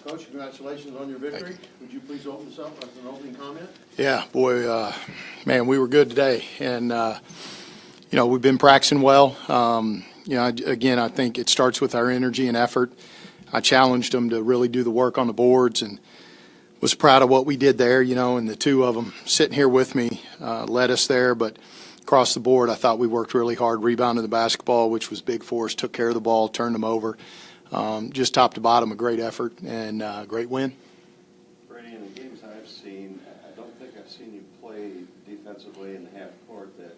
Coach, congratulations on your victory. Would you please open this up with an opening comment? Yeah, boy, man, we were good today. And, we've been practicing well. Again, I think it starts with our energy and effort. I challenged them to really do the work on the boards and was proud of what we did there, and the two of them sitting here with me led us there. But across the board, I thought we worked really hard, rebounded the basketball, which was big for us, took care of the ball, turned them over. Just top to bottom, a great effort and great win. Brady, in the games I've seen, I don't think I've seen you play defensively in the half court, that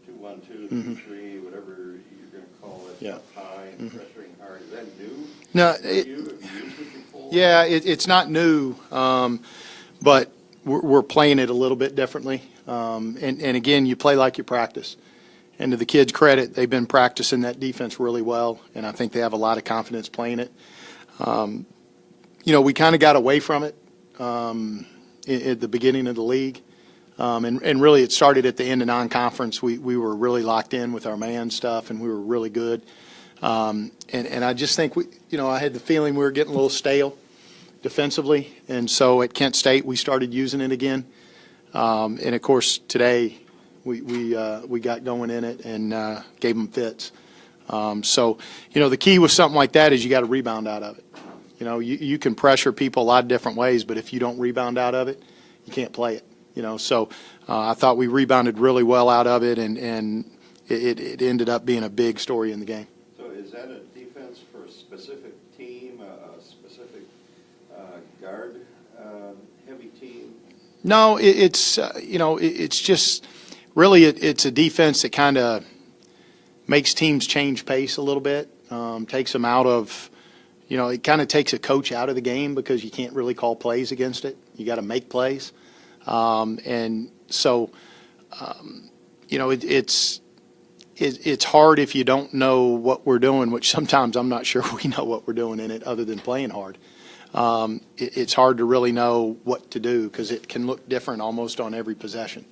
2-1-2, 3-3, whatever you're going to call it, Yeah. up high and pressuring hard. Is that new? No, Have you used it before? yeah, it's not new, but we're playing it a little bit differently. And again, you play like you practice. And to the kids' credit, they've been practicing that defense really well, and I think they have a lot of confidence playing it. We kind of got away from it at the beginning of the league, and really it started at the end of non-conference. We were really locked in with our man stuff, and we were really good. And I just think I had the feeling we were getting a little stale defensively, and so at Kent State we started using it again. And of course today we got going in it and gave them fits. So the key with something like that is you got to rebound out of it. You can pressure people a lot of different ways, but if you don't rebound out of it, you can't play it. So I thought we rebounded really well out of it, and it ended up being a big story in the game. So is that a defense for a specific team, a specific guard heavy team? No, it's just really it's a defense that kind of makes teams change pace a little bit, takes them out of, it kind of takes a coach out of the game because you can't really call plays against it. You got to make plays. And so, it's hard if you don't know what we're doing, which sometimes I'm not sure we know what we're doing in it other than playing hard. It's hard to really know what to do because it can look different almost on every possession.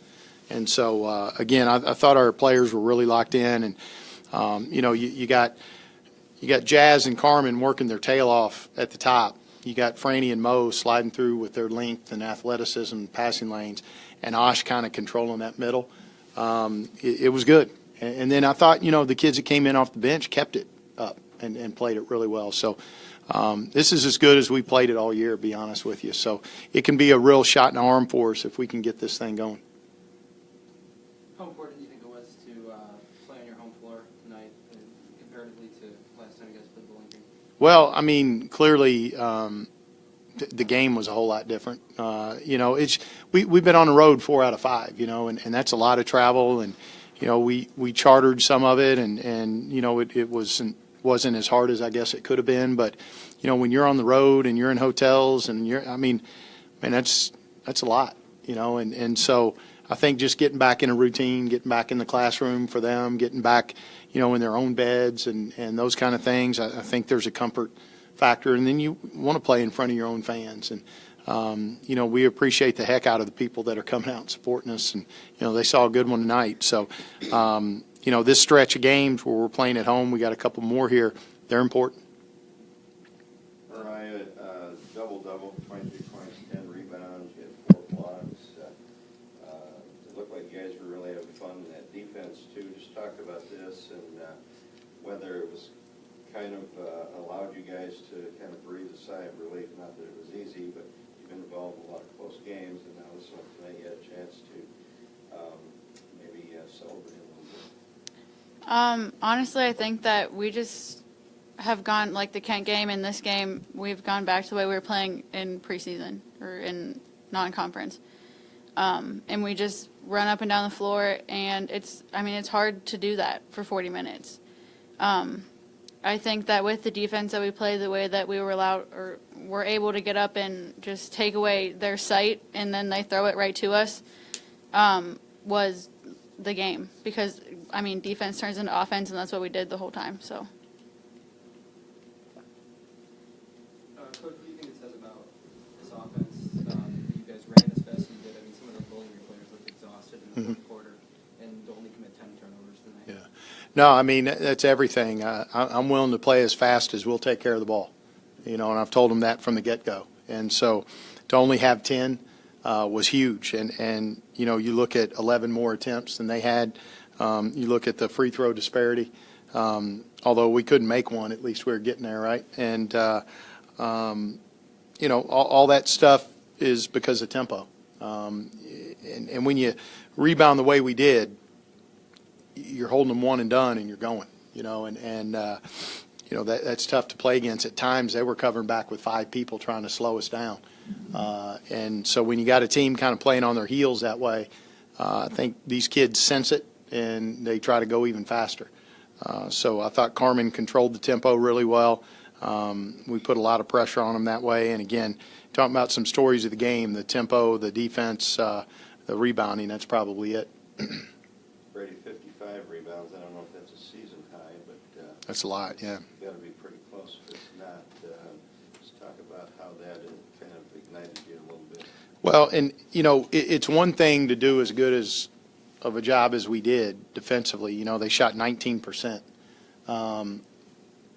And so, again, I thought our players were really locked in. And, you got Jazz and Carmen working their tail off at the top. You got Franny and Mo sliding through with their length and athleticism, passing lanes, and Osh kind of controlling that middle. It was good. And then I thought, the kids that came in off the bench kept it up and played it really well. So this is as good as we played it all year, to be honest with you. So it can be a real shot in the arm for us if we can get this thing going. How important do you think it was to play on your home floor tonight comparatively to last time you guys played Bowling Green? Well, I mean, clearly the game was a whole lot different. We've been on the road 4 out of 5, and that's a lot of travel. And, we chartered some of it, and it wasn't as hard as I guess it could have been. But, when you're on the road and you're in hotels and that's a lot, and so I think just getting back in a routine, getting back in the classroom for them, getting back, in their own beds and those kind of things, I think there's a comfort factor. And then you want to play in front of your own fans. And, we appreciate the heck out of the people that are coming out and supporting us. And, they saw a good one tonight. So, this stretch of games where we're playing at home, we got a couple more here. They're important. Moriah, double-double, 23 points, 10 rebounds, you had 4 blocks. It looked like you guys were really having fun in that defense, too. Just talk about this and whether it was kind of allowed you guys to kind of breathe a sigh of relief. Not that it was easy, but you've been involved in a lot of close games, and now this one tonight you had a chance to maybe celebrate a little bit. Honestly, I think that we just have gone, like the Kent game and this game, we've gone back to the way we were playing in preseason or in non-conference. And we just run up and down the floor, and it's hard to do that for 40 minutes. I think that with the defense that we played, the way that we were able to get up and just take away their sight, and then they throw it right to us, was the game. Because, defense turns into offense, and that's what we did the whole time. So. Coach, what do you think it says about this offense? You guys ran as fast as you did. Some of the Bowling Green players looked exhausted in the fourth quarter and only commit 10 turnovers tonight. Yeah. No, that's everything. I'm willing to play as fast as we'll take care of the ball. and I've told them that from the get-go. And so to only have 10 was huge. And you look at 11 more attempts than they had. You look at the free throw disparity. Although we couldn't make one, at least we were getting there, right? And, all that stuff is because of tempo. And when you rebound the way we did, you're holding them one and done and you're going, that's tough to play against. At times they were covering back with 5 people trying to slow us down. And so when you got a team kind of playing on their heels that way, I think these kids sense it and they try to go even faster. So I thought Carmen controlled the tempo really well. We put a lot of pressure on them that way. And again, talking about some stories of the game, the tempo, the defense, the rebounding, that's probably it. Brady, 55 rebounds. I don't know if that's a season high, but that's a lot, yeah. It's got to be pretty close if it's not. Let's talk about how that kind of ignited you a little bit. Well, and, it's one thing to do as good as of a job as we did defensively. They shot 19%.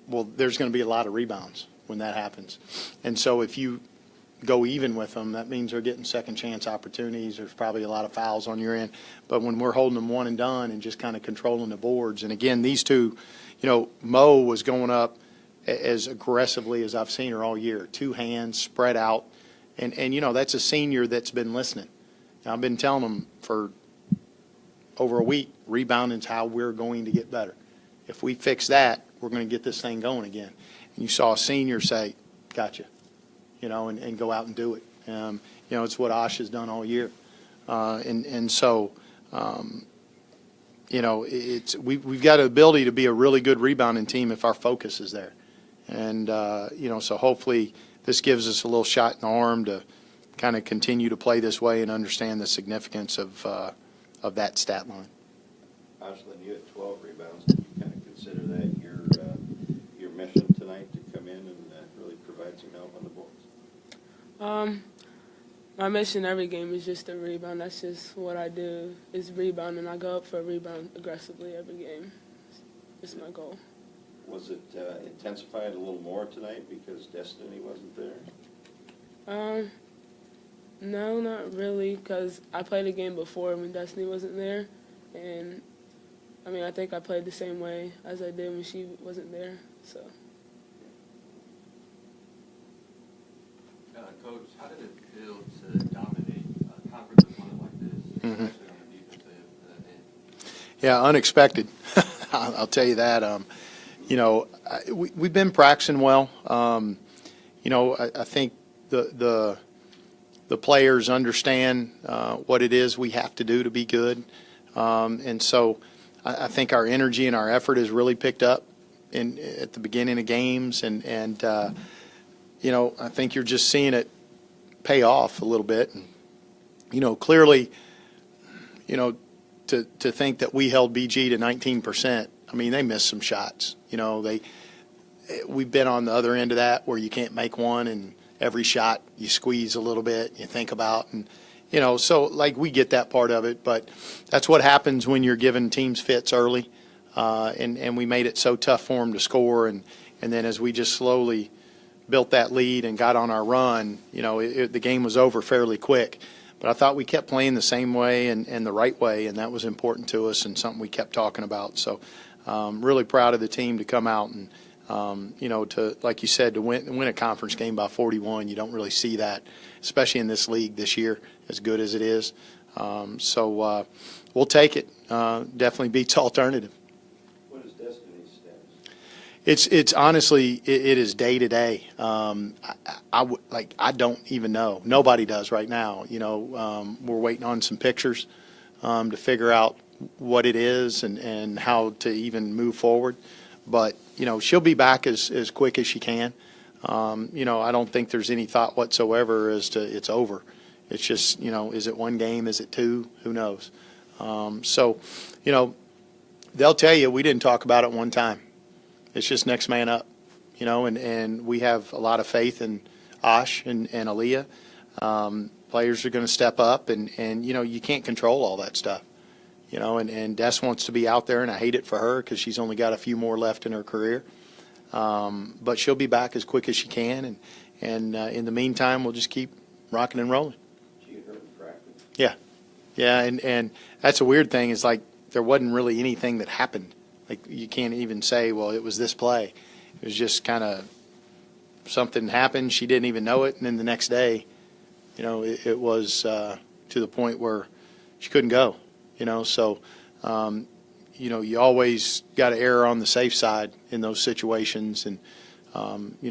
Well, there's going to be a lot of rebounds when that happens. And so if you go even with them, that means they're getting second chance opportunities. There's probably a lot of fouls on your end. But when we're holding them one and done and just kind of controlling the boards, and again, these two, Mo was going up as aggressively as I've seen her all year. 2 hands spread out. And that's a senior that's been listening. Now, I've been telling them for over a week, rebounding's how we're going to get better. If we fix that, we're going to get this thing going again. And you saw a senior say, gotcha, and go out and do it. It's what Osh has done all year. So, we've got an ability to be a really good rebounding team if our focus is there. And, so hopefully this gives us a little shot in the arm to kind of continue to play this way and understand the significance of that stat line. Oshlynn, you had 12 rebounds. Did you kind of consider that your mission tonight to come in and really provide some help on the boards? My mission every game is just to rebound. That's just what I do, is rebound, and I go up for a rebound aggressively every game. It's my goal. Was it intensified a little more tonight because Destiny wasn't there? No, not really, because I played a game before when Destiny wasn't there, and I think I played the same way as I did when she wasn't there. So. Coach, how did it feel to dominate a conference opponent like this, especially on the defensive end? Yeah, unexpected. I'll tell you that. We've been practicing well. I think the players understand what it is we have to do to be good. And so I think our energy and our effort has really picked up at the beginning of games. And I think you're just seeing it pay off a little bit. And, clearly, to think that we held BG to 19%, they missed some shots. We've been on the other end of that where you can't make one, and every shot you squeeze a little bit, you think about, and so we get that part of it, but that's what happens when you're giving teams fits early, and we made it so tough for them to score, and then as we just slowly built that lead and got on our run, the game was over fairly quick. But I thought we kept playing the same way and the right way, and that was important to us and something we kept talking about. So really proud of the team to come out and, to, like you said, to win a conference game by 41. You don't really see that, especially in this league this year, as good as it is. So we'll take it. Definitely beats alternative. What is Destiny's status? It's honestly, it is day to day. I don't even know. Nobody does right now. We're waiting on some pictures to figure out what it is and how to even move forward. But, she'll be back as quick as she can. I don't think there's any thought whatsoever as to it's over. It's just, is it one game? Is it 2? Who knows? So, they'll tell you we didn't talk about it one time. It's just next man up, and we have a lot of faith in Osh and Aaliyah. Players are going to step up, and you can't control all that stuff. And Des wants to be out there, and I hate it for her because she's only got a few more left in her career. But she'll be back as quick as she can, and in the meantime, we'll just keep rocking and rolling. She get hurt in practice. Yeah, and that's a weird thing is like there wasn't really anything that happened. Like you can't even say, well, it was this play. It was just kind of something happened. She didn't even know it, and then the next day, it was to the point where she couldn't go. So you always got to err on the safe side in those situations, and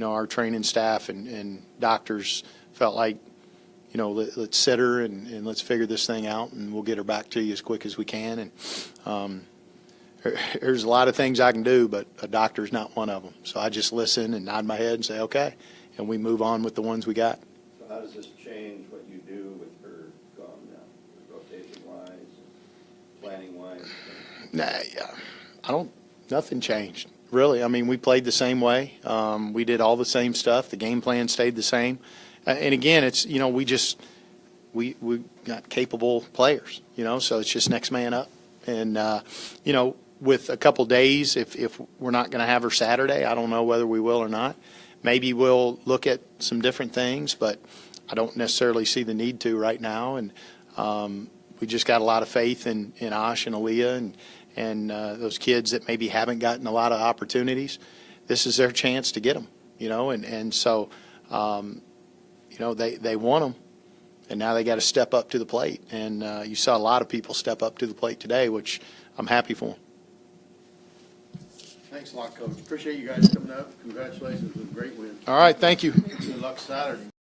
our training staff and doctors felt like, let's sit her and let's figure this thing out, and we'll get her back to you as quick as we can. And there's a lot of things I can do, but a doctor's not one of them. So I just listen and nod my head and say, okay, and we move on with the ones we got. So how does this change what you do with her gone now, rotation-wise, planning-wise? Nothing changed, really. I mean, we played the same way. We did all the same stuff. The game plan stayed the same. And again, it's, we got capable players, so it's just next man up. And, with a couple days, if we're not going to have her Saturday, I don't know whether we will or not. Maybe we'll look at some different things, but I don't necessarily see the need to right now. And we just got a lot of faith in Osh and Aaliyah and those kids that maybe haven't gotten a lot of opportunities. This is their chance to get them, and so, they want them, and now they got to step up to the plate. And you saw a lot of people step up to the plate today, which I'm happy for them. Thanks a lot, Coach. Appreciate you guys coming up. Congratulations, it was a great win. All right, thank you. Good luck Saturday.